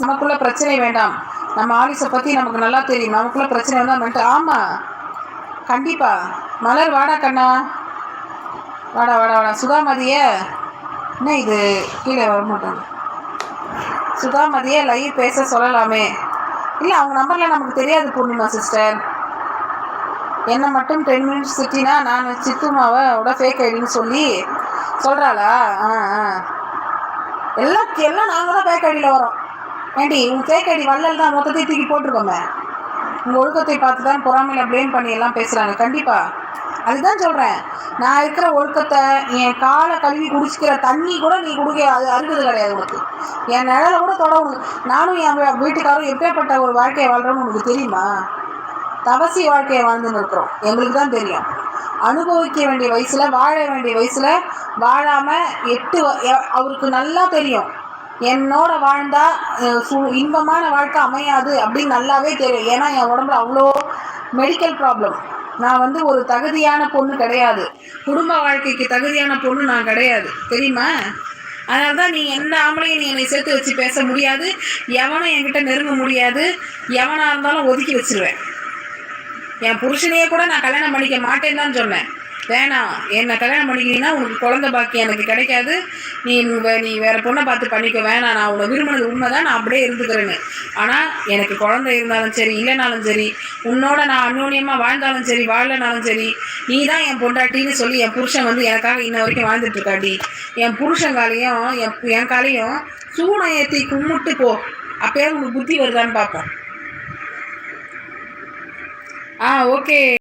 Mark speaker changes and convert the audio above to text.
Speaker 1: நமக்குள்ள பிரச்சனை வேண்டாம். நம்ம ஆலிஸை பற்றி நமக்கு நல்லா தெரியும். நமக்குள்ள பிரச்சனை வேண்டாம். ஆமாம், கண்டிப்பாக. மலர் வாடா கண்ணா, வாடா வாடா வாடா. சுதாமதிய என்ன இது கீழே வர மாட்டாங்க. சுதாமதியை லைவ் பேச சொல்லலாமே. இல்லை, அவங்க நம்பரில் நமக்கு தெரியாது பூர்ணிமா சிஸ்டர். என்னை மட்டும் 10 மினிட்ஸ் திட்டினா நான் சித்துமாவோட ஃபேக் ஐடின்னு சொல்லி சொல்கிறாளா? எல்லாம் நாங்கள் தான் ஃபேக் ஐடியில் வரோம். ஏண்டி உங்கள் ஃபேக் ஐடி வள்ளல் தான் மொத்தத்தை தூக்கி போட்டிருக்கோமே. உங்கள் ஒழுக்கத்தை பார்த்து தான் பொறாமையில் ப்ளேம் பண்ணி எல்லாம் பேசுகிறாங்க. கண்டிப்பாக அதுதான் சொல்கிறேன். நான் இருக்கிற ஒழுக்கத்தை, என் காலை கழுவி குடிச்சிக்கிற தண்ணி கூட நீ குடிக்க அது அருகுது கிடையாது உனக்கு. என் நிழலை கூட தொட உனக்கு. நானும் என் வீட்டுக்காரரும் எப்பேற்பட்ட ஒரு வாழ்க்கையை வாழ்கிறோன்னு உனக்கு தெரியுமா? தவசி வாழ்க்கையை வாழ்ந்துன்னு இருக்கிறோம். எங்களுக்கு தான் தெரியும். அனுபவிக்க வேண்டிய வயசில், வாழ வேண்டிய வயசில் வாழாமல் அவருக்கு நல்லா தெரியும். என்னோட வாழ்ந்தா இன்பமான வாழ்க்கை அமையாது அப்படின்னு நல்லாவே தெரியும். ஏன்னா என் உடம்புல அவ்வளோ மெடிக்கல் ப்ராப்ளம். நான் ஒரு தகுதியான பொண்ணு கிடையாது. குடும்ப வாழ்க்கைக்கு தகுதியான பொண்ணு நான் கிடையாது, தெரியுமா? அதனால தான் நீ எந்த ஆம்பளையும் நீ என்னை சேர்த்து வச்சு பேச முடியாது. எவனும் என்கிட்ட நெருங்க முடியாது. எவனாக இருந்தாலும் ஒதுக்கி வச்சிருவேன். என் புருஷனையே கூட நான் கல்யாணம் பண்ணிக்க மாட்டேன்னு தான் சொன்னேன். வேணாம், என்னை கல்யாணம் பண்ணிக்கிட்டீங்கன்னா உனக்கு குழந்தை பாக்கியம் எனக்கு கிடைக்காது. நீ வேறு பொண்ணை பார்த்து பண்ணிக்க வேணாம். நான் உன்னை விரும்பினது உண்மை தான், நான் அப்படியே இருந்துக்கிறேன்னு. ஆனால் எனக்கு குழந்தை இருந்தாலும் சரி, இல்லைனாலும் சரி, உன்னோட நான் அந்யோன்யமாக வாழ்ந்தாலும் சரி, வாழனாலும் சரி, நீ தான் என் பொண்டாட்டின்னு சொல்லி என் புருஷன் எனக்காக இன்ன வரைக்கும் வாழ்ந்துட்டுருக்காடி. என் புருஷன் காலையும் என் காலையும் சூனை ஏற்றி கும்பிட்டு போ. அப்போயாவது உனக்கு புத்தி வருதான்னு பார்ப்போம். ஓகே.